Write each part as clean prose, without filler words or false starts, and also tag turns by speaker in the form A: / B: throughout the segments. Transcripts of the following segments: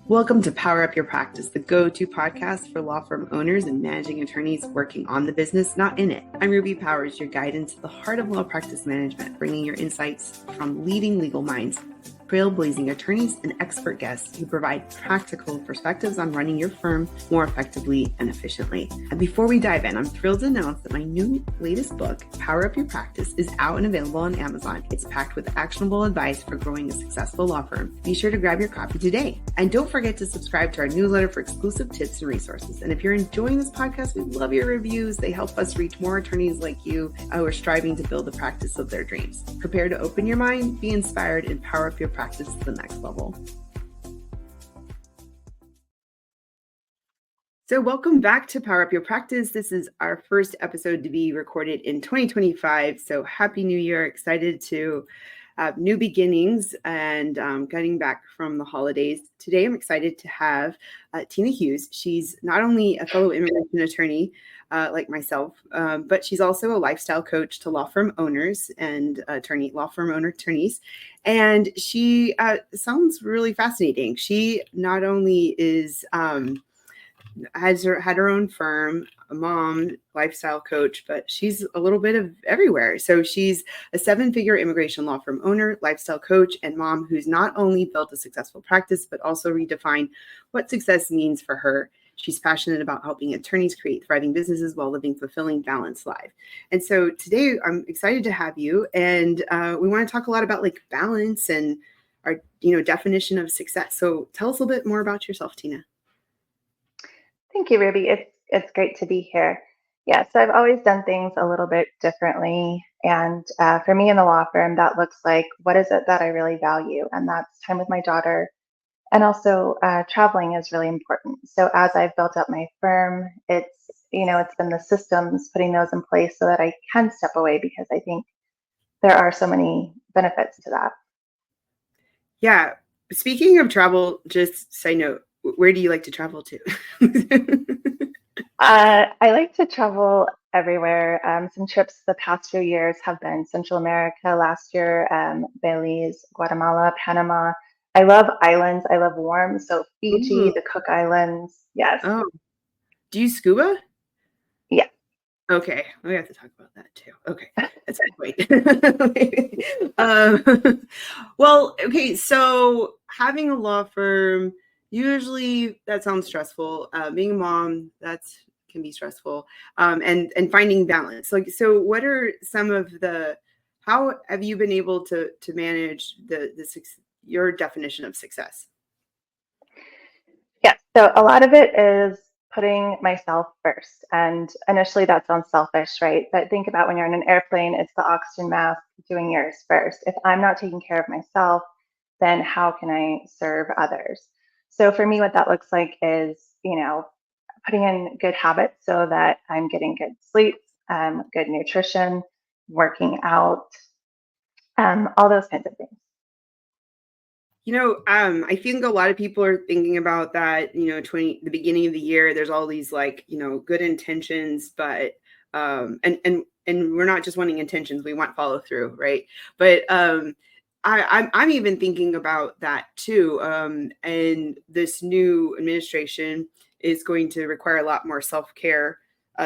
A: Welcome to Power Up Your Practice, the go-to podcast for law firm owners and managing attorneys working on the business, not in it. I'm Ruby Powers, your guide into the heart of law practice management, bringing your insights from leading legal minds, trailblazing attorneys, and expert guests who provide practical perspectives on running your firm more effectively and efficiently. And before we dive in, I'm thrilled to announce that my latest book, Power Up Your Practice, is out and available on Amazon. It's packed with actionable advice for growing a successful law firm. Be sure to grab your copy today. And don't forget to subscribe to our newsletter for exclusive tips and resources. And if you're enjoying this podcast, we love your reviews. They help us reach more attorneys like you who are striving to build the practice of their dreams. Prepare to open your mind, be inspired, and power up your practice to the next level. So welcome back to Power Up Your Practice. This is our first episode to be recorded in 2025. So happy New Year. Excited to have new beginnings and getting back from the holidays. Today, I'm excited to have Tina Hughes. She's not only a fellow immigration attorney like myself, but she's also a lifestyle coach to law firm owners and law firm owner attorneys. And she sounds really fascinating. She not only is had her own firm, a mom, lifestyle coach, but she's a little bit of everywhere. So she's a 7-figure immigration law firm owner, lifestyle coach, and mom who's not only built a successful practice, but also redefined what success means for her. She's passionate about helping attorneys create thriving businesses while living fulfilling, balanced life. And so today I'm excited to have you. And we want to talk a lot about like balance and our, definition of success. So tell us a little bit more about yourself, Tina.
B: Thank you, Ruby. It's great to be here. Yeah, so I've always done things a little bit differently. And for me in the law firm, that looks like what is it that I really value? And that's time with my daughter. And also traveling is really important. So as I've built up my firm, it's been the systems, putting those in place so that I can step away because I think there are so many benefits to that.
A: Yeah. Speaking of travel, just side note, where do you like to travel to?
B: I like to travel everywhere. Some trips the past few years have been Central America. Last year, Belize, Guatemala, Panama. I love islands. I love warm. So Fiji,
A: Ooh.
B: the Cook Islands. Yes.
A: Oh, do you scuba?
B: Yeah.
A: Okay, we have to talk about that too. Okay, that's great. Well, okay, so having a law firm, usually that sounds stressful. Being a mom, can be stressful. And finding balance. So what are some of how have you been able to manage your definition of success?
B: Yeah. So a lot of it is putting myself first. And initially that sounds selfish, right? But think about when you're in an airplane, it's the oxygen mask doing yours first. If I'm not taking care of myself, then how can I serve others? So for me, what that looks like is, putting in good habits so that I'm getting good sleep, good nutrition, working out, all those kinds of things.
A: I think a lot of people are thinking about that, the beginning of the year, there's all these good intentions, but and we're not just wanting intentions, we want follow through, right? But I'm even thinking about that too. And this new administration is going to require a lot more self-care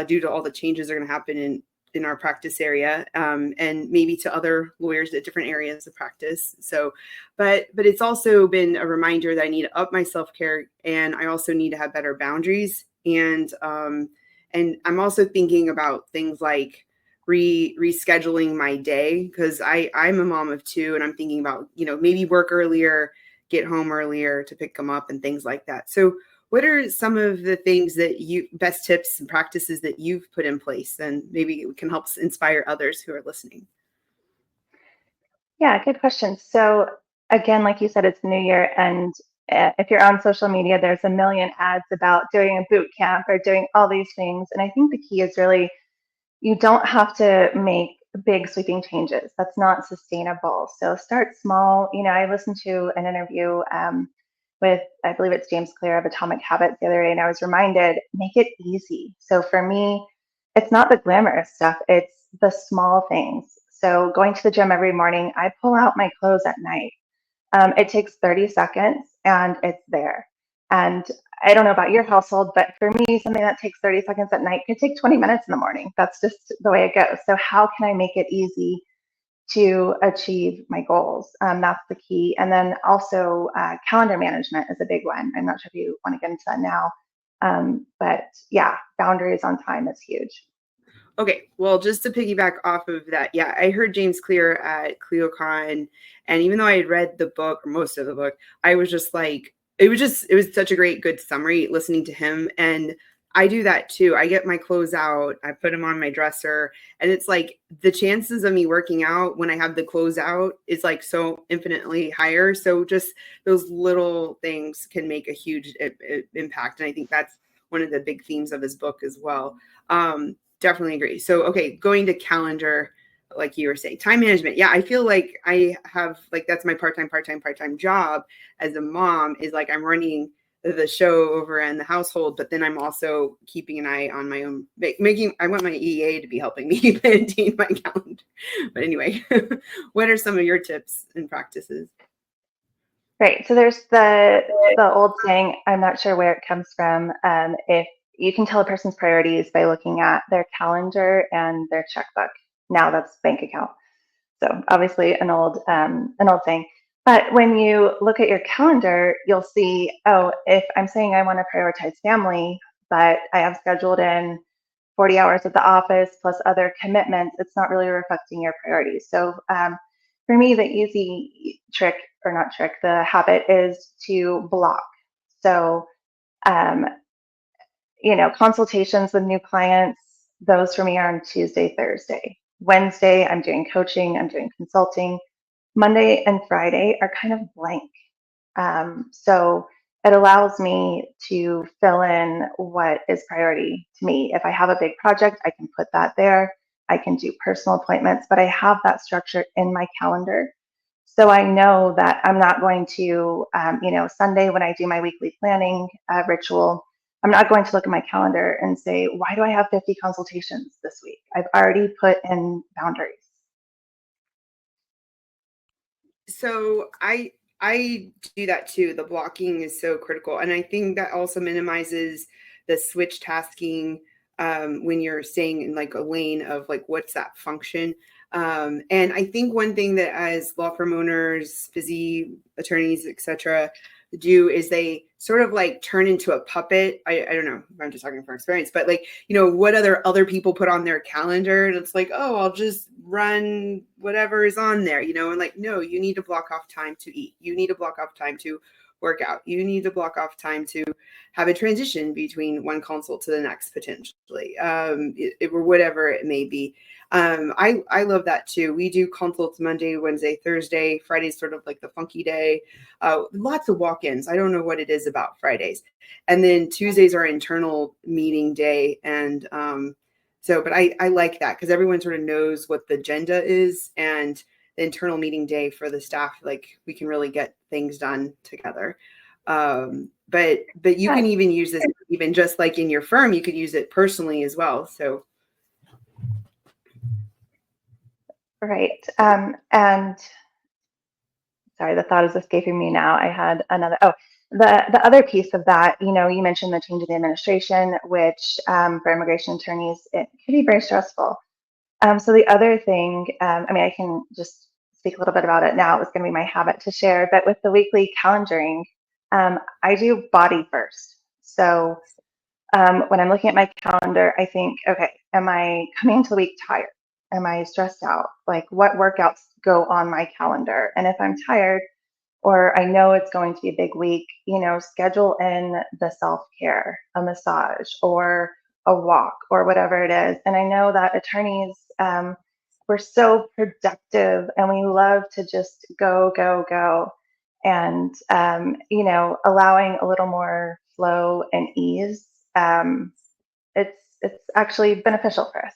A: due to all the changes that are going to happen in our practice area, and maybe to other lawyers at different areas of practice. So, but it's also been a reminder that I need to up my self-care, and I also need to have better boundaries. And I'm also thinking about things like rescheduling my day, because I'm a mom of 2, and I'm thinking about, maybe work earlier, get home earlier to pick them up and things like that. So what are some of the things best tips and practices that you've put in place, and maybe it can help inspire others who are listening?
B: Yeah, good question. So again, like you said, it's New Year, and if you're on social media, there's a million ads about doing a boot camp or doing all these things. And I think the key is really you don't have to make big sweeping changes. That's not sustainable. So start small. I listened to an interview with, I believe it's James Clear of Atomic Habits the other day, and I was reminded, make it easy. So for me, it's not the glamorous stuff, it's the small things. So going to the gym every morning, I pull out my clothes at night. It takes 30 seconds and it's there. And I don't know about your household, but for me, something that takes 30 seconds at night could take 20 minutes in the morning. That's just the way it goes. So how can I make it easy to achieve my goals? That's the key. And then also calendar management is a big one. I'm not sure if you want to get into that now. But yeah, boundaries on time is huge.
A: Okay, well, just to piggyback off of that, yeah, I heard James Clear at CleoCon, and even though I had read the book or most of the book, I was just like, it was such a good summary listening to him. And I do that too. I get my clothes out, I put them on my dresser, and it's like the chances of me working out when I have the clothes out is like so infinitely higher. So just those little things can make a huge impact. And I think that's one of the big themes of his book as well. Definitely agree. So, okay, going to calendar, like you were saying, time management. Yeah, I feel like I have like that's my part-time job as a mom is like I'm running the show over in the household, but then I'm also keeping an eye on my own making. I want my EA to be helping me maintain my calendar. But anyway, what are some of your tips and practices?
B: Right. So there's the old saying, I'm not sure where it comes from. If you can tell a person's priorities by looking at their calendar and their checkbook. Now that's bank account. So obviously an old saying. But when you look at your calendar, you'll see, oh, if I'm saying I want to prioritize family, but I have scheduled in 40 hours at the office plus other commitments, it's not really reflecting your priorities. So for me, the easy trick, or not trick, the habit is to block. So, um, consultations with new clients, those for me are on Tuesday, Thursday. Wednesday, I'm doing coaching, I'm doing consulting. Monday and Friday are kind of blank. So it allows me to fill in what is priority to me. If I have a big project, I can put that there. I can do personal appointments, but I have that structure in my calendar. So I know that I'm not going to, Sunday when I do my weekly planning ritual, I'm not going to look at my calendar and say, why do I have 50 consultations this week? I've already put in boundaries.
A: So I do that too. The blocking is so critical, and I think that also minimizes the switch tasking when you're staying in like a lane of like what's that function. And I think one thing that as law firm owners, busy attorneys, etc., do is they sort of like turn into a puppet. I don't know if I'm just talking from experience, but like, what other people put on their calendar. And it's like, oh, I'll just run whatever is on there, and like, no, you need to block off time to eat. You need to block off time to work out. You need to block off time to have a transition between one consult to the next potentially, or whatever it may be. I love that too. We do consults Monday, Wednesday, Thursday. Friday's sort of like the funky day. Lots of walk-ins. I don't know what it is about Fridays. And then Tuesdays are internal meeting day. And but I like that because everyone sort of knows what the agenda is, and the internal meeting day for the staff, like we can really get things done together. But you can even use this even just like in your firm, you could use it personally as well. So
B: Right. And sorry, the thought is escaping me now. I had another. Oh, the other piece of that, you mentioned the change in the administration, which for immigration attorneys, it can be very stressful. So the other thing, I can just speak a little bit about it now. It was going to be my habit to share, but with the weekly calendaring, I do body first. So when I'm looking at my calendar, I think, okay, am I coming into the week tired? Am I stressed out? Like, what workouts go on my calendar? And if I'm tired, or I know it's going to be a big week, schedule in the self-care, a massage or a walk or whatever it is. And I know that attorneys, we're so productive and we love to just go, go, go. And, allowing a little more flow and ease, it's actually beneficial for us.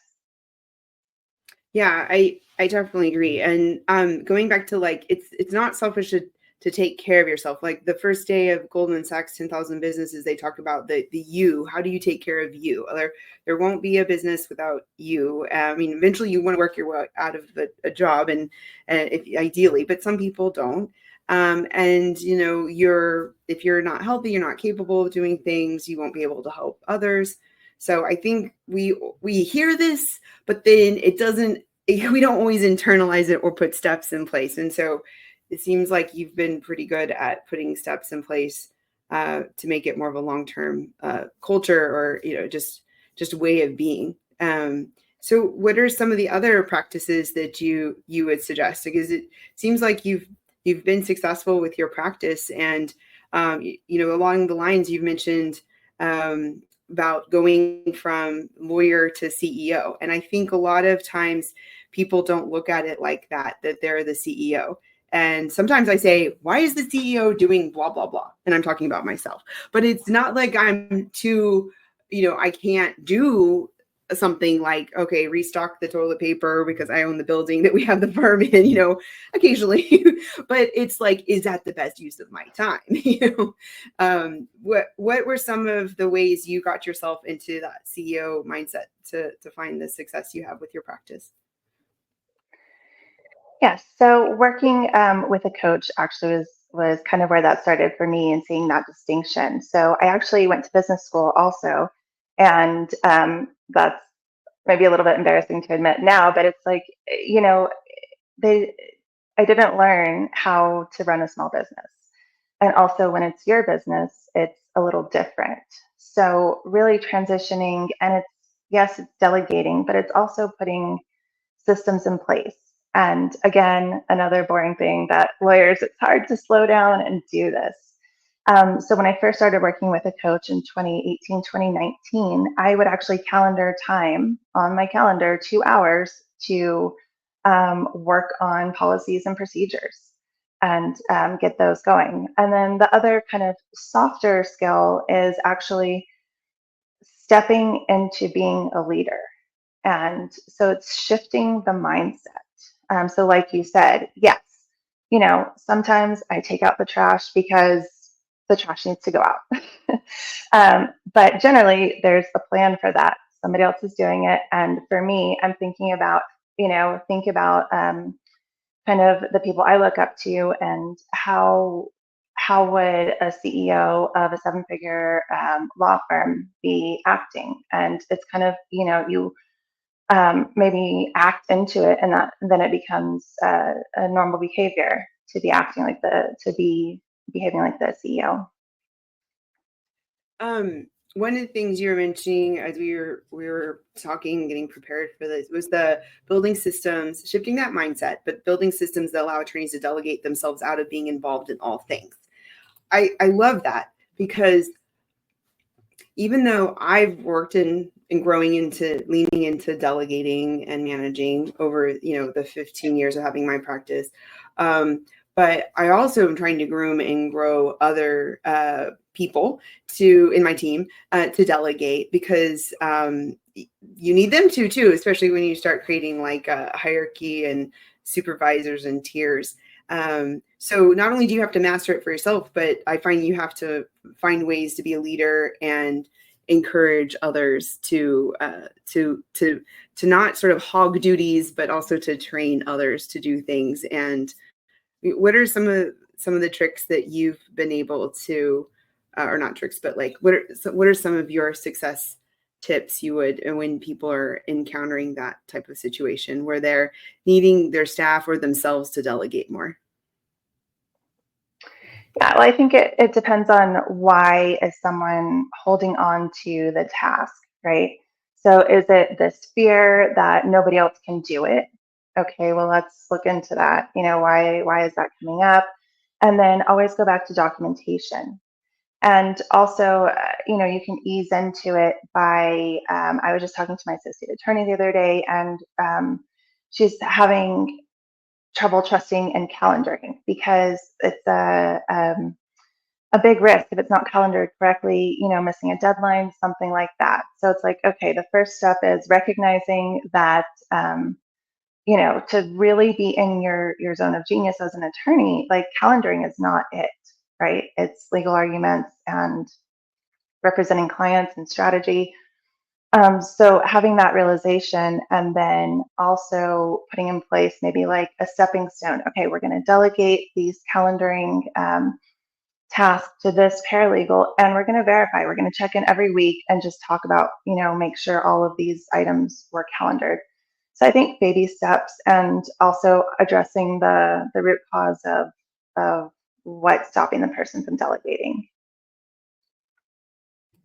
A: yeah, I definitely agree. And going back to like it's not selfish to take care of yourself. Like the first day of Goldman Sachs 10,000 businesses, they talk about the you. How do you take care of you? There won't be a business without you. Eventually you want to work your way out of a job, and if ideally, but some people don't. And if you're not healthy, you're not capable of doing things, you won't be able to help others. So I think we hear this, but then it doesn't. We don't always internalize it or put steps in place. And so it seems like you've been pretty good at putting steps in place to make it more of a long-term culture, or just a way of being. So what are some of the other practices that you would suggest? Because it seems like you've been successful with your practice, and along the lines you've mentioned about going from lawyer to CEO. And I think a lot of times people don't look at it like that they're the CEO. And sometimes I say, why is the CEO doing blah, blah, blah? And I'm talking about myself. But it's not like I'm too, I can't do something like, okay, restock the toilet paper because I own the building that we have the firm in, occasionally. But it's like, is that the best use of my time? What were some of the ways you got yourself into that CEO mindset to find the success you have with your practice?
B: Yes. So working with a coach actually was kind of where that started for me, and seeing that distinction. So I actually went to business school also, and that's maybe a little bit embarrassing to admit now, but it's like, they I didn't learn how to run a small business. And also when it's your business, it's a little different. So really transitioning, and it's, yes, it's delegating, but it's also putting systems in place. And again, another boring thing that lawyers, it's hard to slow down and do this. So when I first started working with a coach in 2018, 2019, I would actually calendar time on my calendar, 2 hours to work on policies and procedures and get those going. And then the other kind of softer skill is actually stepping into being a leader. And so it's shifting the mindset. So, like you said, yes, sometimes I take out the trash because the trash needs to go out. But generally, there's a plan for that. Somebody else is doing it. And for me, I'm thinking about, think about kind of the people I look up to, and how would a CEO of a seven-figure law firm be acting? And it's kind of, you maybe act into it, and then it becomes a normal behavior to be to be behaving like the CEO.
A: One of the things you were mentioning as we were talking, getting prepared for this, was the building systems, shifting that mindset, but building systems that allow attorneys to delegate themselves out of being involved in all things. I love that, because even though I've worked in growing into leaning into delegating and managing over the 15 years of having my practice, but I also am trying to groom and grow other people in my team to delegate, because you need them to too, especially when you start creating like a hierarchy and supervisors and tiers. So not only do you have to master it for yourself, but I find you have to find ways to be a leader and encourage others to not sort of hog duties, but also to train others to do things. And what are some of the tricks that you've been able to, or not tricks, but like what are some of your success tips you would, and when people are encountering that type of situation where they're needing their staff or themselves to delegate more?
B: Yeah, well, I think it depends on why is someone holding on to the task, right? So is it this fear that nobody else can do it? Okay, well, let's look into that. Why is that coming up? And then always go back to documentation. And also, you can ease into it by, I was just talking to my associate attorney the other day, and she's having trouble trusting and calendaring because it's a big risk if it's not calendared correctly, missing a deadline, something like that. So it's like, okay, the first step is recognizing that, to really be in your zone of genius as an attorney, like calendaring is not it, right? It's legal arguments and representing clients and strategy. So having that realization and then also putting in place maybe like a stepping stone. Okay, we're going to delegate these calendaring tasks to this paralegal, and we're going to verify. We're going to check in every week and just talk about, make sure all of these items were calendared. So I think baby steps and also addressing the root cause of what's stopping the person from delegating.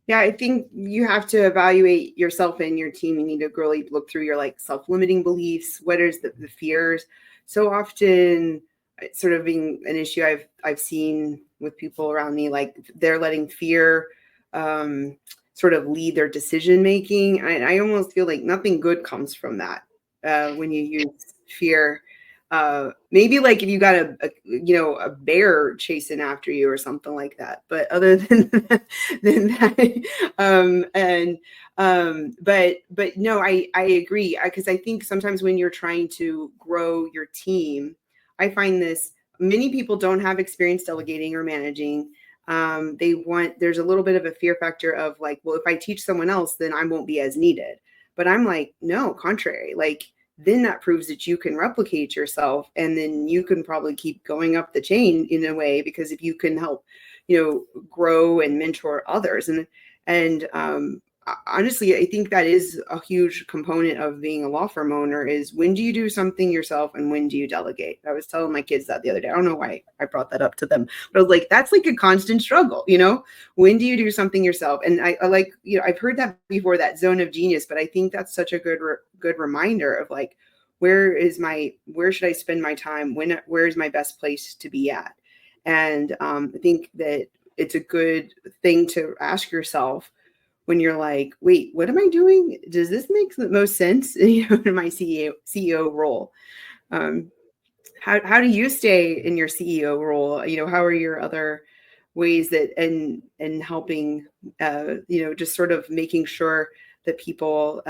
A: Yeah, I think you have to evaluate yourself and your team. You need to really look through your like self-limiting beliefs. What is the fears? So often, it's sort of being an issue I've seen with people around me, like they're letting fear sort of lead their decision making. I almost feel like nothing good comes from that when you use fear. Maybe like if you got a bear chasing after you or something like that. But other than than that, but no, I agree, because I think sometimes when you're trying to grow your team, I find this many people don't have experience delegating or managing. There's a little bit of a fear factor of like, well, if I teach someone else, then I won't be as needed. But I'm like, no, contrary. Like, then that proves that you can replicate yourself, and then you can probably keep going up the chain in a way, because if you can help, grow and mentor others. And honestly, I think that is a huge component of being a law firm owner, is when do you do something yourself and when do you delegate? I was telling my kids that the other day. I don't know why I brought that up to them, but I was like, that's like a constant struggle. When do you do something yourself? And I like, I've heard that before, that zone of genius, but I think that's such a good reminder of like, where should I spend my time? Where is my best place to be at? And I think that it's a good thing to ask yourself when you're like, wait, what am I doing? Does this make the most sense in my CEO role? Um, how do you stay in your CEO role? How are your other ways that and helping, just sort of making sure that people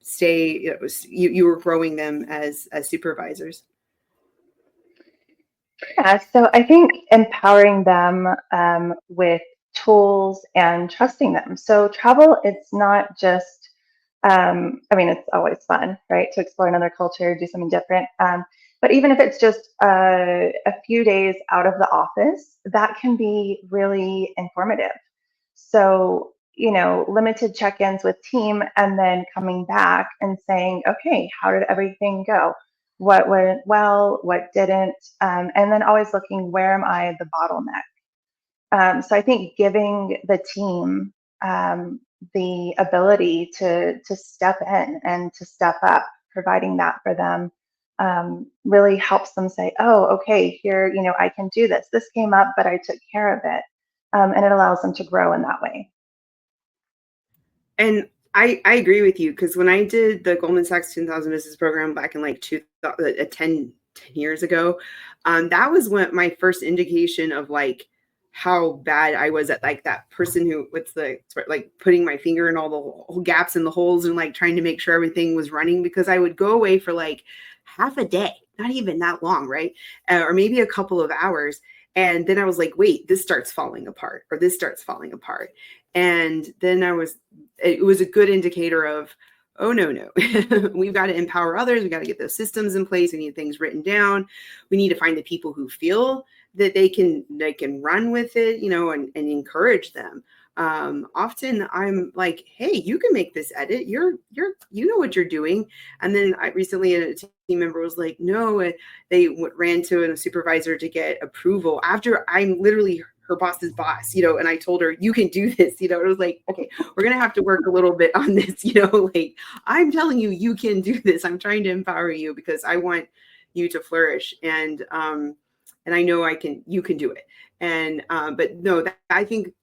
A: stay, you were growing them as supervisors?
B: Yeah, so I think empowering them with tools and trusting them. So travel, it's not just, I mean, it's always fun, right, to explore another culture, do something different. But even if it's just a few days out of the office, that can be really informative. So, limited check ins with team and then coming back and saying, okay, how did everything go? What went well? What didn't? And then always looking, where am I the bottleneck? So I think giving the team the ability to step in and to step up, providing that for them, really helps them say, oh, okay, here, I can do this. This came up, but I took care of it. And it allows them to grow in that way.
A: And I agree with you, because when I did the Goldman Sachs 10,000 Business Program back in like 10 years ago, that was my first indication of like how bad I was at like that person who, like putting my finger in all the gaps and the holes and like trying to make sure everything was running, because I would go away for like half a day, not even that long, right? Or maybe a couple of hours. And then I was like, wait, this starts falling apart, or this starts falling apart. And then it was a good indicator of, oh, no, we've got to empower others. We got to get those systems in place. We need things written down. We need to find the people who feel that they can run with it, and encourage them. Often I'm like, hey, you can make this edit. You know what you're doing. And then I recently, a team member was like, no, they ran to a supervisor to get approval after I'm literally her boss's boss, and I told her, you can do this, it was like, okay, we're going to have to work a little bit on this, like, I'm telling you, you can do this. I'm trying to empower you because I want you to flourish. And I know you can do it. And, but no, I think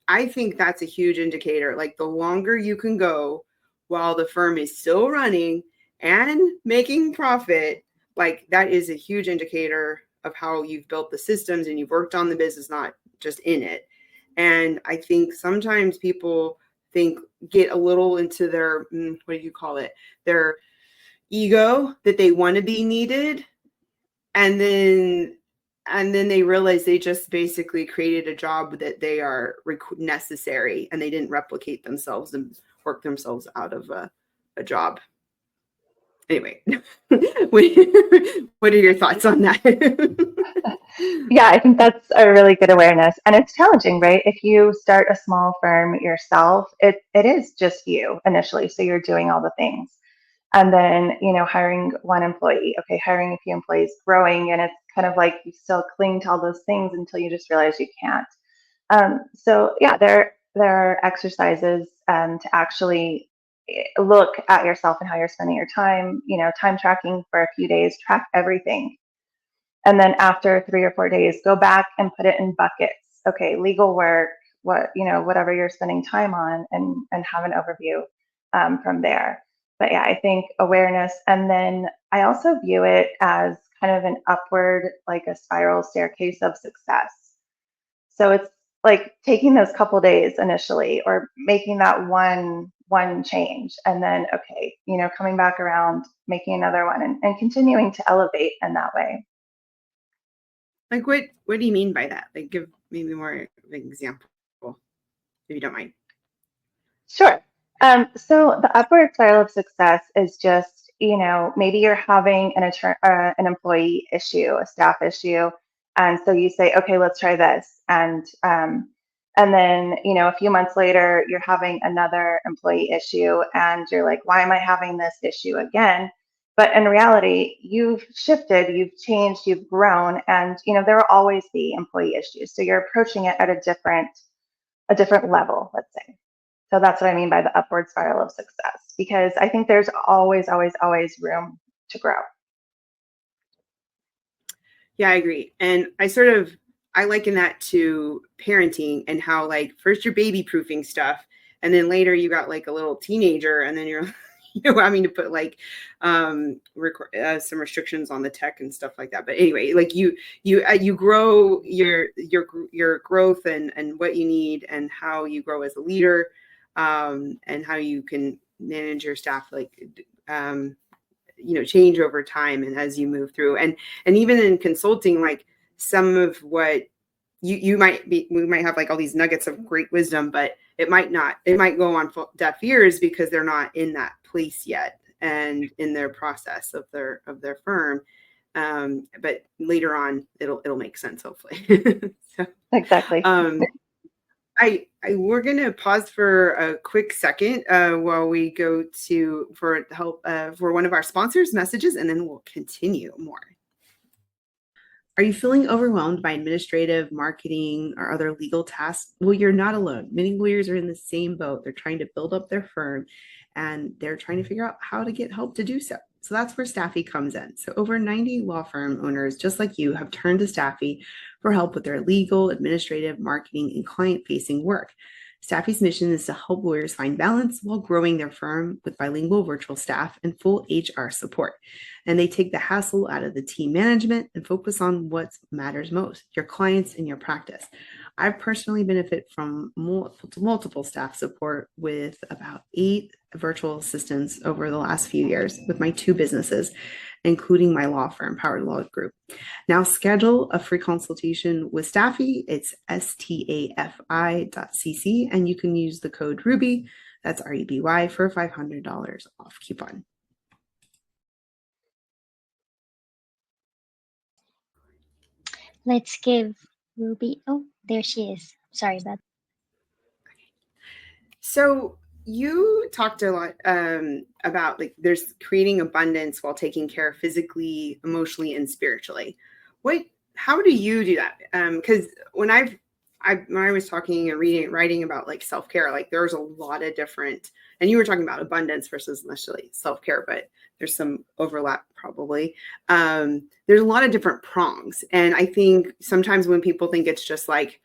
A: that's a huge indicator. Like, the longer you can go while the firm is still running and making profit, like, that is a huge indicator of how you've built the systems and you've worked on the business, not just in it. And I think sometimes people get a little into their, what do you call it? Their ego, that they want to be needed. And then they realize they just basically created a job that they are necessary, and they didn't replicate themselves and work themselves out of a job. Anyway, what are your thoughts on that?
B: Yeah, I think that's a really good awareness. And it's challenging, right? If you start a small firm yourself, it is just you initially. So you're doing all the things. And then, hiring one employee, okay, hiring a few employees, growing, and it's kind of like you still cling to all those things until you just realize you can't. So yeah, there are exercises to actually look at yourself and how you're spending your time. Time tracking for a few days, track everything, and then after 3 or 4 days, go back and put it in buckets. Okay, legal work, whatever you're spending time on, and have an overview from there. But yeah, I think awareness, and then I also view it as kind of an upward, like a spiral staircase of success. So it's like taking those couple days initially, or making that one change, and then okay, coming back around, making another one, and continuing to elevate in that way.
A: Like what do you mean by that? Like give maybe more of an example, if you don't mind.
B: Sure. So the upward spiral of success is just, maybe you're having an employee issue, a staff issue, and so you say, okay, let's try this, and then a few months later, you're having another employee issue, and you're like, why am I having this issue again? But in reality, you've shifted, you've changed, you've grown, and there will always be employee issues. So you're approaching it at a different level, let's say. So that's what I mean by the upward spiral of success, because I think there's always, always, always room to grow.
A: Yeah, I agree. And I liken that to parenting and how like first you're baby proofing stuff and then later you got like a little teenager and then you're having to put like some restrictions on the tech and stuff like that. But anyway, like you grow your growth and what you need and how you grow as a leader, and how you can manage your staff um, change over time and as you move through. And even in consulting, like some of what you might be, we might have like all these nuggets of great wisdom, but it might go on deaf ears because they're not in that place yet and in their process of their firm. But later on it'll make sense, hopefully. So
B: Exactly.
A: um we're going to pause for a quick second while we go for help for one of our sponsors' messages, and then we'll continue more. Are you feeling overwhelmed by administrative, marketing, or other legal tasks? Well, you're not alone. Many lawyers are in the same boat. They're trying to build up their firm and they're trying to figure out how to get help to do so. So that's where Staffy comes in. So over 90 law firm owners, just like you, have turned to Staffy for help with their legal, administrative, marketing, and client-facing work. Staffy's mission is to help lawyers find balance while growing their firm with bilingual virtual staff and full HR support. And they take the hassle out of the team management and focus on what matters most, your clients and your practice. I've personally benefited from multiple staff support with about 8 virtual assistants over the last few years with my 2 businesses, including my law firm, Powered Law Group. Now schedule a free consultation with Staffy. It's stafi.cc, and you can use the code RUBY, that's RUBY, for a $500 off coupon.
C: Let's give Ruby. Oh, there she is. Sorry about.
A: So you talked a lot about like there's creating abundance while taking care physically, emotionally, and spiritually. How do you do that? Because when I was talking and writing about like self-care, like there's a lot of different, and you were talking about abundance versus necessarily self-care, but there's some overlap probably. There's a lot of different prongs. And I think sometimes when people think it's just like,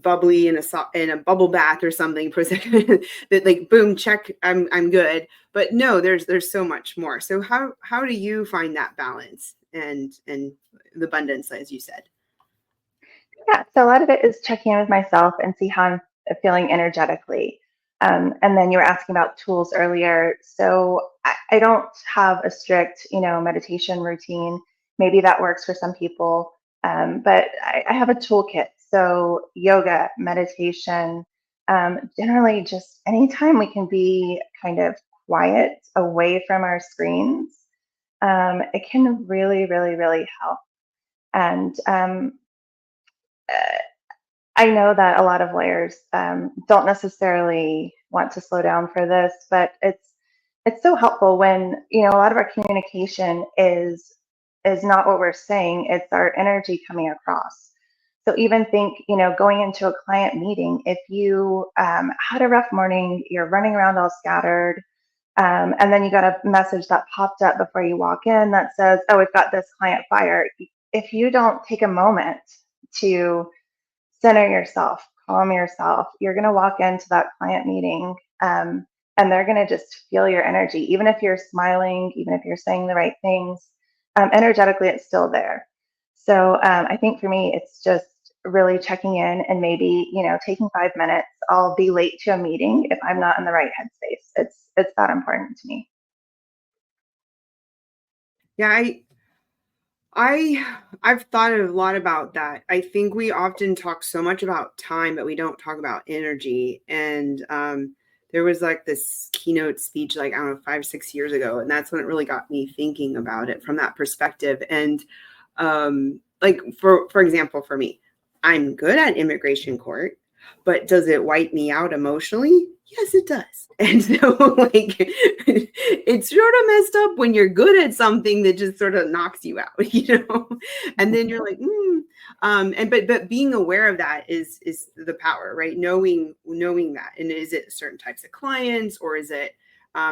A: bubbly in a bubble bath or something that like boom, check, I'm good. But no, there's so much more. So how do you find that balance and the abundance, as you said?
B: Yeah, so a lot of it is checking in with myself and see how I'm feeling energetically. And then you were asking about tools earlier. So I don't have a strict, meditation routine. Maybe that works for some people, but I have a toolkit. So yoga, meditation, generally just anytime we can be kind of quiet away from our screens, it can really, really, really help. And I know that a lot of lawyers don't necessarily want to slow down for this, but it's so helpful when, you know, a lot of our communication is not what we're saying, it's our energy coming across. So even think, you know, going into a client meeting, if you had a rough morning, you're running around all scattered, and then you got a message that popped up before you walk in that says, "Oh, we've got this client fired." If you don't take a moment to center yourself, calm yourself, you're going to walk into that client meeting, and they're going to just feel your energy. Even if you're smiling, even if you're saying the right things, energetically, it's still there. So I think for me, it's just really checking in and maybe, you know, taking 5 minutes. I'll be late to a meeting if I'm not in the right headspace. It's that important to me.
A: Yeah, I've thought a lot about that. I think we often talk so much about time, but we don't talk about energy. And there was like this keynote speech, like, I don't know, 5, 6 years ago, and that's when it really got me thinking about it from that perspective. And like for example, for me, I'm good at immigration court, but does it wipe me out emotionally? Yes, it does. And so, like, it's sort of messed up when you're good at something that just sort of knocks you out, you know? And then you're like, and but being aware of that is the power, right? Knowing that. And is it certain types of clients, or is it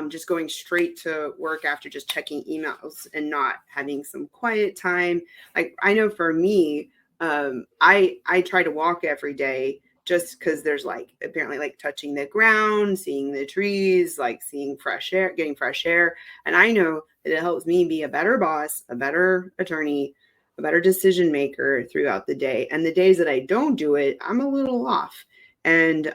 A: just going straight to work after just checking emails and not having some quiet time? Like, I know for me, I try to walk every day, just because there's like apparently like touching the ground, seeing the trees, like seeing fresh air, getting fresh air. And I know that it helps me be a better boss, a better attorney, a better decision maker throughout the day. And the days that I don't do it, I'm a little off. And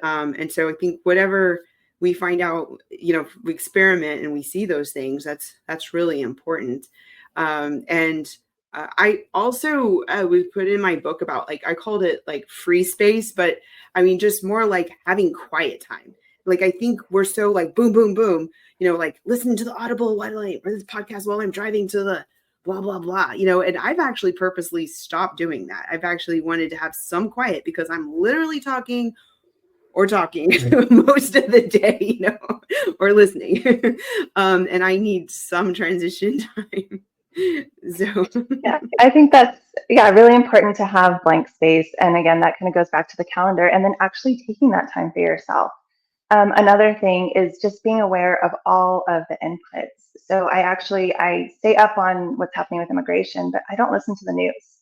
A: so I think whatever we find out, you know, we experiment and we see those things, that's really important. And I also would put in my book about, like, I called it like free space, but I mean, just more like having quiet time. Like, I think we're so like boom, boom, boom, you know, like listening to the Audible or this podcast while I'm driving to the blah, blah, blah, you know, and I've actually purposely stopped doing that. I've actually wanted to have some quiet because I'm literally talking most of the day, you know, or listening. And I need some transition time. So
B: Yeah, I think that's really important to have blank space. And again, that kind of goes back to the calendar and then actually taking that time for yourself. Another thing is just being aware of all of the inputs. So I stay up on what's happening with immigration, but I don't listen to the news.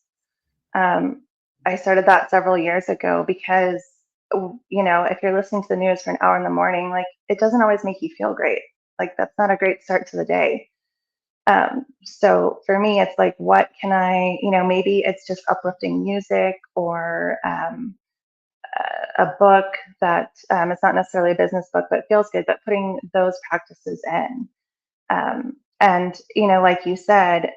B: I started that several years ago because, you know, if you're listening to the news for an hour in the morning, like, it doesn't always make you feel great. Like, that's not a great start to the day. So for me, it's like, what can you know, maybe it's just uplifting music or a book that it's not necessarily a business book, but feels good, but putting those practices in. And, you know, like you said,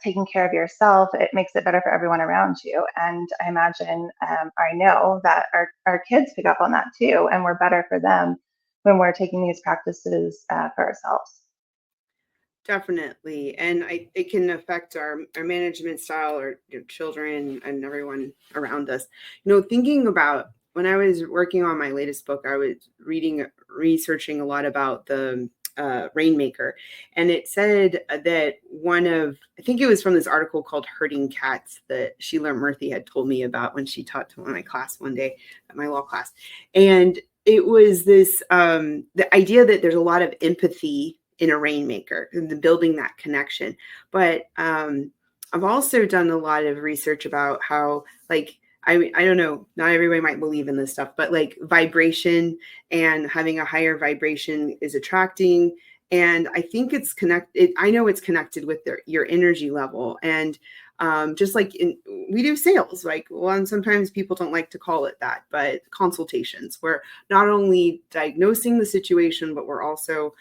B: taking care of yourself, it makes it better for everyone around you. And I imagine, I know that our kids pick up on that too, and we're better for them when we're taking these practices for ourselves.
A: definitely. And it can affect our management style, or, you know, children and everyone around us. You know, thinking about when I was working on my latest book, I was researching a lot about the Rainmaker. And it said that I think it was from this article called Herding Cats that Sheila Murphy had told me about when she taught to my class one day at my law class. And it was this, the idea that there's a lot of empathy in a rainmaker and the building that connection. But I've also done a lot of research about how, like, I don't know, not everybody might believe in this stuff, but like vibration and having a higher vibration is attracting. And I think it's connected. I know it's connected with your energy level. And just like we do sales, like, well, and sometimes people don't like to call it that, but consultations, we're not only diagnosing the situation, but we're also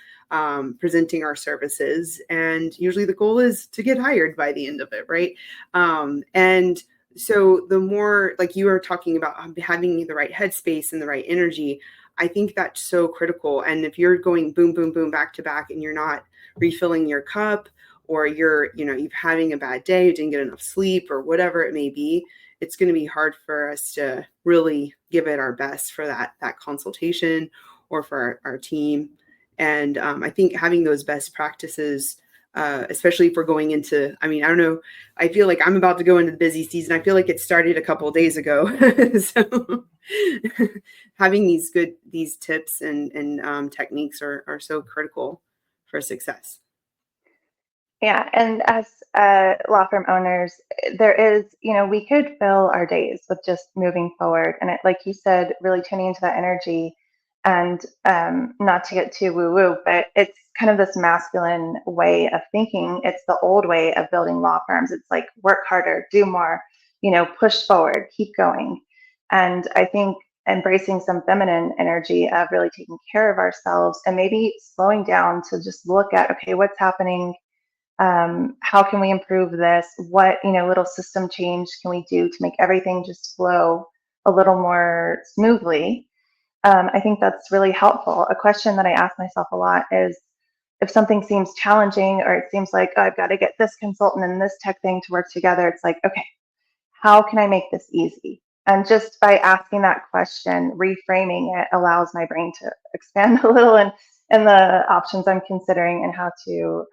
A: presenting our services. And usually the goal is to get hired by the end of it, right? And so the more, like you were talking about, having the right headspace and the right energy, I think that's so critical. And if you're going boom, boom, boom, back to back, and you're not refilling your cup, or you're having a bad day, you didn't get enough sleep, or whatever it may be, it's going to be hard for us to really give it our best for that consultation, or for our team. And I think having those best practices, especially if we're going into, I mean, I don't know, I feel like I'm about to go into the busy season. I feel like it started a couple of days ago. So having these tips and techniques are so critical for success.
B: Yeah, and as law firm owners, there is, we could fill our days with just moving forward. And like you said, really tuning into that energy and not to get too woo woo, but it's kind of this masculine way of thinking. It's the old way of building law firms. It's like work harder, do more, push forward, keep going. And I think embracing some feminine energy of really taking care of ourselves and maybe slowing down to just look at, okay, what's happening, how can we improve this, what little system change can we do to make everything just flow a little more smoothly. I think that's really helpful. A question that I ask myself a lot is, if something seems challenging, or it seems like, oh, I've got to get this consultant and this tech thing to work together, it's like, okay, how can I make this easy? And just by asking that question, reframing it allows my brain to expand a little, and the options I'm considering, and how to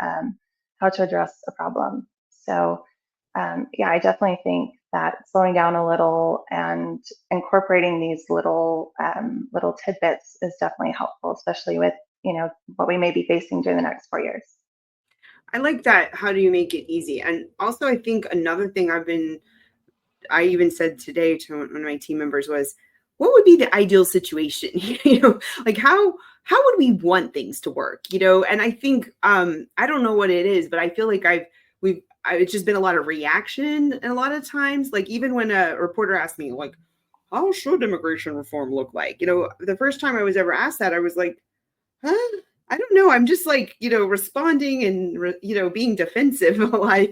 B: address a problem. So yeah, I definitely think that slowing down a little and incorporating these little tidbits is definitely helpful, especially with what we may be facing during the next 4 years.
A: I like that. How do you make it easy? And also, I think another thing I even said today to one of my team members was, what would be the ideal situation? Like how would we want things to work? And I think I don't know what it is, but I feel like it's just been a lot of reaction, and a lot of times, like even when a reporter asked me, like, how should immigration reform look like? The first time I was ever asked that, I was like, huh? I don't know. I'm just like, responding and, being defensive a lot,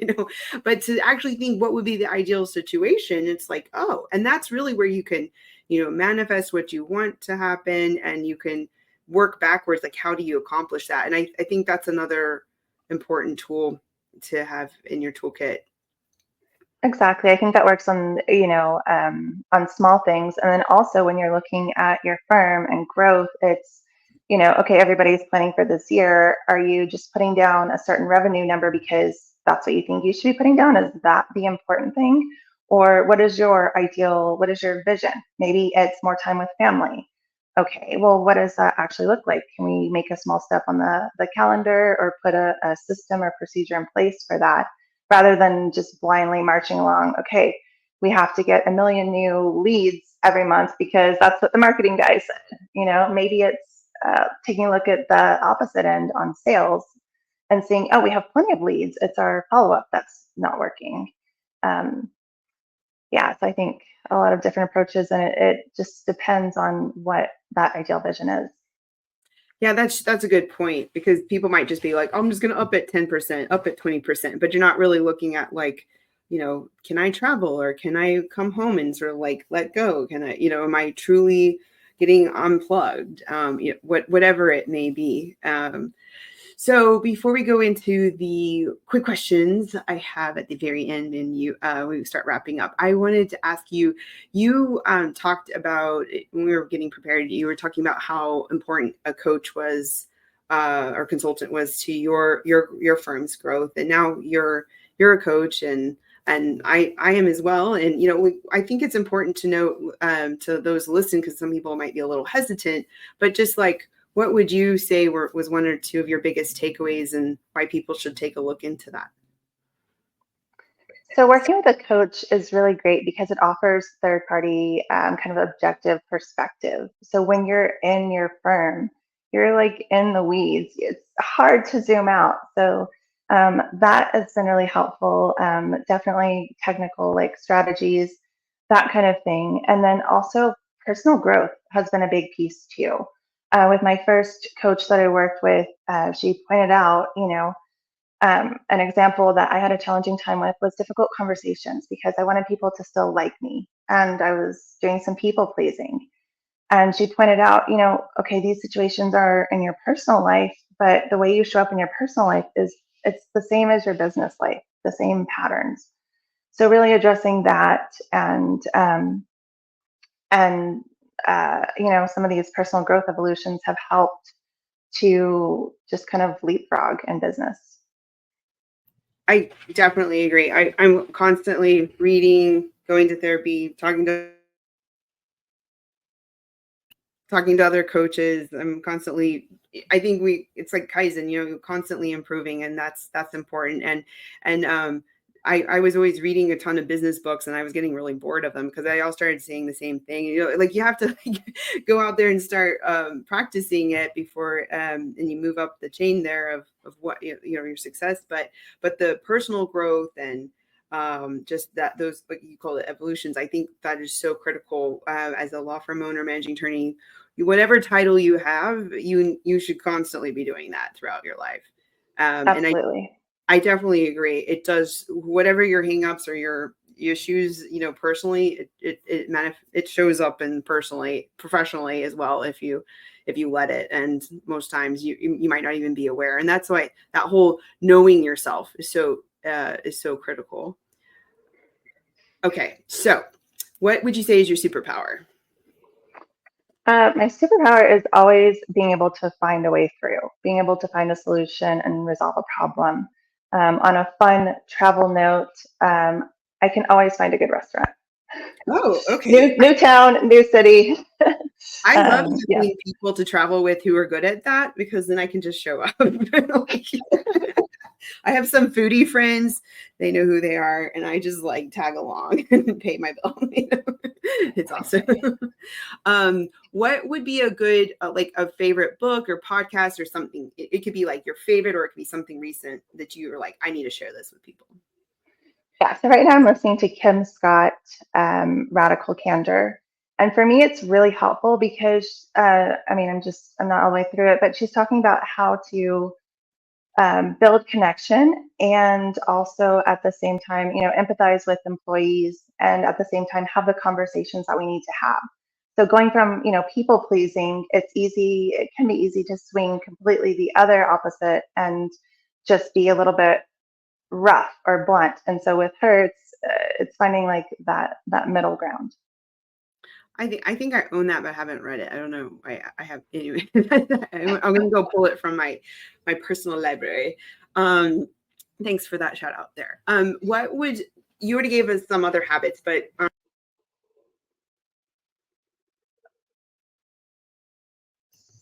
A: but to actually think what would be the ideal situation, it's like, oh, and that's really where you can, manifest what you want to happen, and you can work backwards. Like, how do you accomplish that? And I think that's another important tool to have in your toolkit.
B: Exactly. I think that works on small things. And then also when you're looking at your firm and growth, it's, okay, everybody's planning for this year. Are you just putting down a certain revenue number because that's what you think you should be putting down? Is that the important thing? Or what is your ideal? What is your vision? Maybe it's more time with family. Okay, well, what does that actually look like? Can we make a small step on the calendar, or put a system or procedure in place for that, rather than just blindly marching along? Okay, we have to get a million new leads every month because that's what the marketing guy said. Maybe it's taking a look at the opposite end on sales and seeing, oh, we have plenty of leads. It's our follow up that's not working. Um, yeah, so I think a lot of different approaches, and it just depends on what that ideal vision is.
A: Yeah, that's a good point, because people might just be like, oh, I'm just going to up at 10%, up at 20%, but you're not really looking at, like, can I travel, or can I come home and sort of like let go? Can I, am I truly getting unplugged? Whatever it may be. So before we go into the quick questions I have at the very end, and we start wrapping up, I wanted to ask you. You talked about, when we were getting prepared, you were talking about how important a coach was, or consultant was, to your firm's growth, and now you're a coach, and I am as well. And I think it's important to note, to those listening, because some people might be a little hesitant, but just like, what would you say was one or two of your biggest takeaways, and why people should take a look into that?
B: So working with a coach is really great because it offers third party kind of objective perspective. So when you're in your firm, you're like in the weeds. It's hard to zoom out. So that has been really helpful. Definitely technical, like strategies, that kind of thing. And then also personal growth has been a big piece too. With my first coach that I worked with, she pointed out, an example that I had a challenging time with was difficult conversations, because I wanted people to still like me, and I was doing some people pleasing. And she pointed out, okay, these situations are in your personal life, but the way you show up in your personal life it's the same as your business life, the same patterns. So really addressing that and some of these personal growth evolutions have helped to just kind of leapfrog in business.
A: I definitely agree. I'm constantly reading, going to therapy, talking to other coaches. I'm constantly, I think it's like Kaizen, constantly improving, and that's important. And I was always reading a ton of business books, and I was getting really bored of them because I all started saying the same thing. Like you have to go out there and start practicing it before, and you move up the chain there of what your success. But the personal growth and just that those, what you call it, evolutions, I think that is so critical as a law firm owner, managing attorney, whatever title you have, you should constantly be doing that throughout your life. And I definitely agree. It does, whatever your hangups or your issues, personally, it shows up in personally, professionally as well if you let it. And most times you might not even be aware. And that's why that whole knowing yourself is so critical. Okay, so what would you say is your superpower?
B: My superpower is always being able to find a way through, being able to find a solution and resolve a problem. On a fun travel note, I can always find a good restaurant.
A: Oh, okay.
B: New town, new city.
A: I love
B: Yeah.
A: having people to travel with who are good at that, because then I can just show up. I have some foodie friends. They know who they are, and I just like tag along and pay my bill. It's awesome. What would be a good, like a favorite book or podcast or something? It could be like your favorite, or it could be something recent that you were like, I need to share this with people.
B: Yeah, so right now I'm listening to Kim Scott, Radical Candor. And for me, it's really helpful because, I'm not all the way through it, but she's talking about how to build connection and also at the same time, empathize with employees and at the same time have the conversations that we need to have. So going from, people pleasing, it can be easy to swing completely the other opposite and just be a little bit rough or blunt. And so with her, it's finding like that middle ground.
A: I think I own that, but I haven't read it. I don't know. I have anyway. I'm gonna go pull it from my personal library. Thanks for that shout out there. What would you already gave us some other habits, but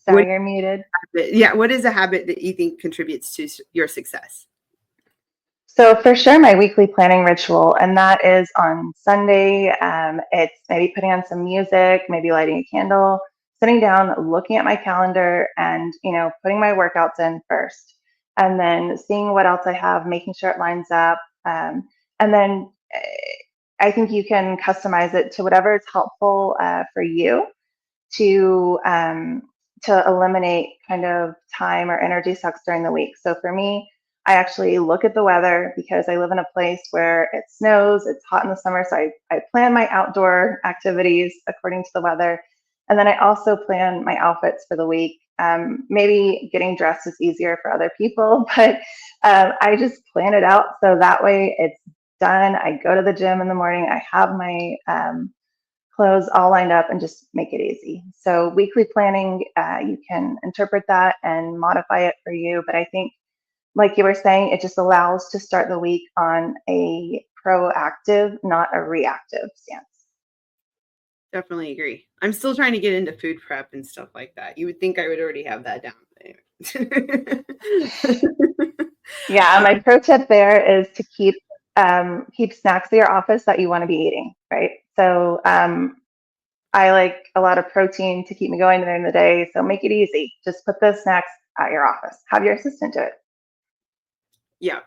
B: Sorry, you're muted.
A: What is a habit that you think contributes to your success?
B: So for sure, my weekly planning ritual, and that is on Sunday. It's maybe putting on some music, maybe lighting a candle, sitting down, looking at my calendar, and putting my workouts in first, and then seeing what else I have, making sure it lines up, and then I think you can customize it to whatever is helpful for you to eliminate kind of time or energy sucks during the week. So for me, I actually look at the weather because I live in a place where it snows, it's hot in the summer. So I plan my outdoor activities according to the weather. And then I also plan my outfits for the week. Maybe getting dressed is easier for other people, but I just plan it out. So that way it's done. I go to the gym in the morning. I have my clothes all lined up and just make it easy. So weekly planning, you can interpret that and modify it for you. But I think, like you were saying, it just allows to start the week on a proactive, not a reactive stance.
A: Definitely agree. I'm still trying to get into food prep and stuff like that. You would think I would already have that down.
B: Yeah, my pro tip there is to keep snacks at your office that you want to be eating, right? So I like a lot of protein to keep me going during the day. So make it easy. Just put the snacks at your office. Have your assistant do it.
A: Yeah.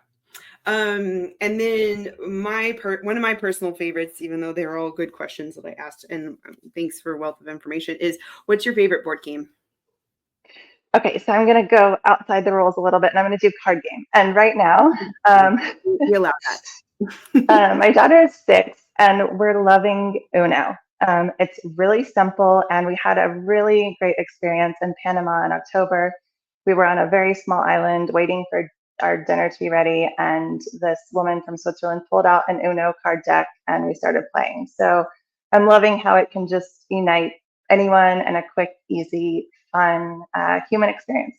A: And then one of my personal favorites, even though they're all good questions that I asked, and thanks for wealth of information, is what's your favorite board game?
B: Okay, so I'm going to go outside the rules a little bit, and I'm going to do card game. And right now,
A: We allow that.
B: my daughter is 6, and we're loving Uno. It's really simple, and we had a really great experience in Panama in October. We were on a very small island waiting for our dinner to be ready, and this woman from Switzerland pulled out an Uno card deck, and we started playing. So I'm loving how it can just unite anyone in a quick, easy, fun human experience.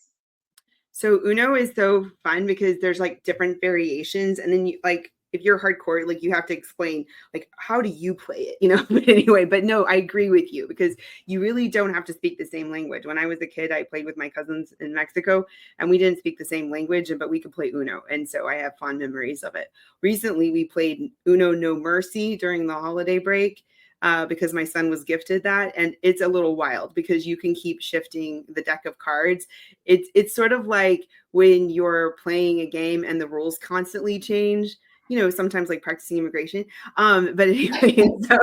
A: So Uno is so fun because there's like different variations, and then you like if you're hardcore, like you have to explain like how do you play it, you know? But anyway, but no, I agree with you because you really don't have to speak the same language. When I was a kid, I played with my cousins in Mexico, and we didn't speak the same language, but we could play Uno, and so I have fond memories of it. Recently, we played Uno No Mercy during the holiday break. Because my son was gifted that, and it's a little wild because you can keep shifting the deck of cards. It's sort of like when you're playing a game and the rules constantly change. You know, sometimes like practicing immigration. But anyway, so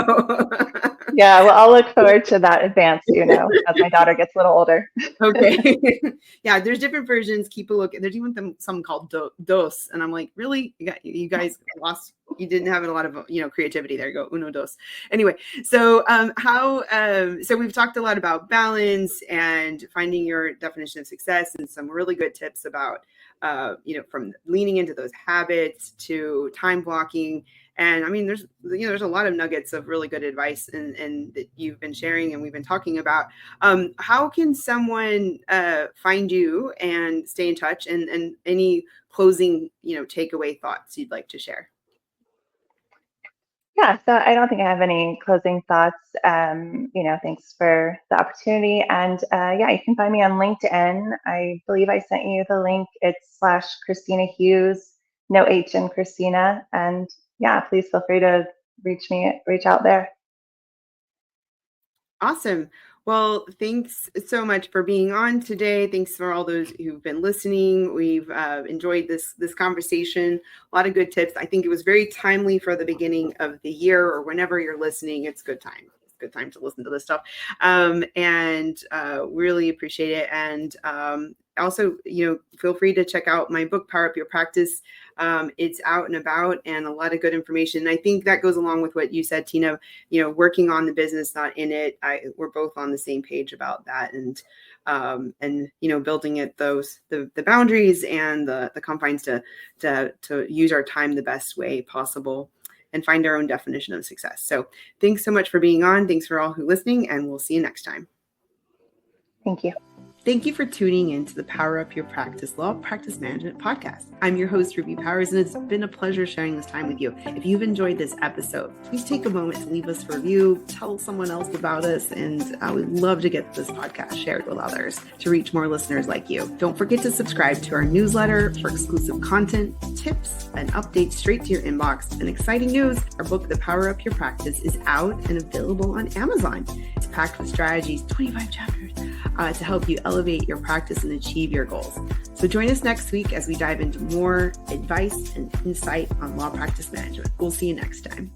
B: Yeah, well, I'll look forward to that advance, as my daughter gets a little older.
A: okay. Yeah, there's different versions. Keep a look. There's even some called dos. And I'm like, really? You guys lost, you didn't have a lot of, creativity. There you go. Uno, dos. Anyway, so so we've talked a lot about balance and finding your definition of success and some really good tips about, from leaning into those habits to time blocking. And I mean, there's a lot of nuggets of really good advice and that you've been sharing and we've been talking about. How can someone find you and stay in touch, and any closing, takeaway thoughts you'd like to share?
B: Yeah, so I don't think I have any closing thoughts. Thanks for the opportunity. And yeah, you can find me on LinkedIn. I believe I sent you the link. It's /Christina Hughes, no H in Christina. And yeah, please feel free to reach out there.
A: Awesome. Well, thanks so much for being on today. Thanks for all those who've been listening. We've enjoyed this conversation. A lot of good tips. I think it was very timely for the beginning of the year, or whenever you're listening. It's good time. It's good time to listen to this stuff, and really appreciate it. And also, feel free to check out my book, Power Up Your Practice. It's out and about, and a lot of good information. And I think that goes along with what you said, Tina, working on the business, not in it. We're both on the same page about that. And building it, the boundaries and the confines to use our time the best way possible and find our own definition of success. So thanks so much for being on. Thanks for all who listening, and we'll see you next time.
B: Thank you.
A: Thank you for tuning in to the Power Up Your Practice Law Practice Management podcast. I'm your host, Ruby Powers, and it's been a pleasure sharing this time with you. If you've enjoyed this episode, please take a moment to leave us a review, tell someone else about us, and I would love to get this podcast shared with others to reach more listeners like you. Don't forget to subscribe to our newsletter for exclusive content, tips, and updates straight to your inbox. And exciting news, our book, The Power Up Your Practice, is out and available on Amazon. It's packed with strategies, 25 chapters, to help you elevate your practice and achieve your goals. So join us next week as we dive into more advice and insight on law practice management. We'll see you next time.